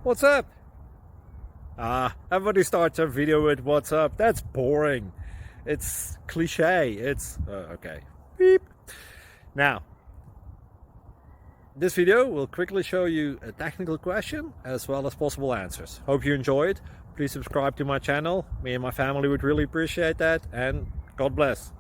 What's up? Everybody starts their video with what's up. That's boring. It's cliche. It's okay. Beep. Now, this video will quickly show you a technical question as well as possible answers. Hope you enjoyed. Please subscribe to my channel. Me and my family would really appreciate that, and God bless.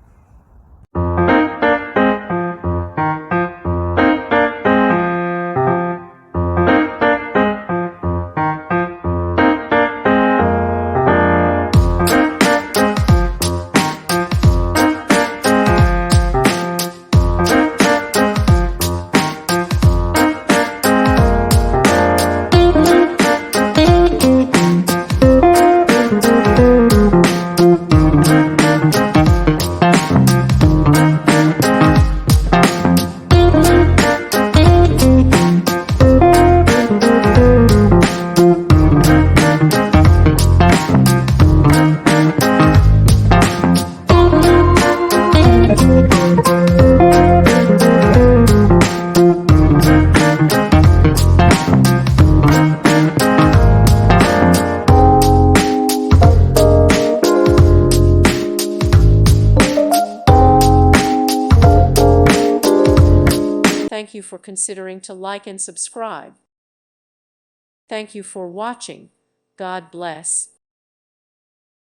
Thank you for considering to like and subscribe. Thank you for watching. God bless.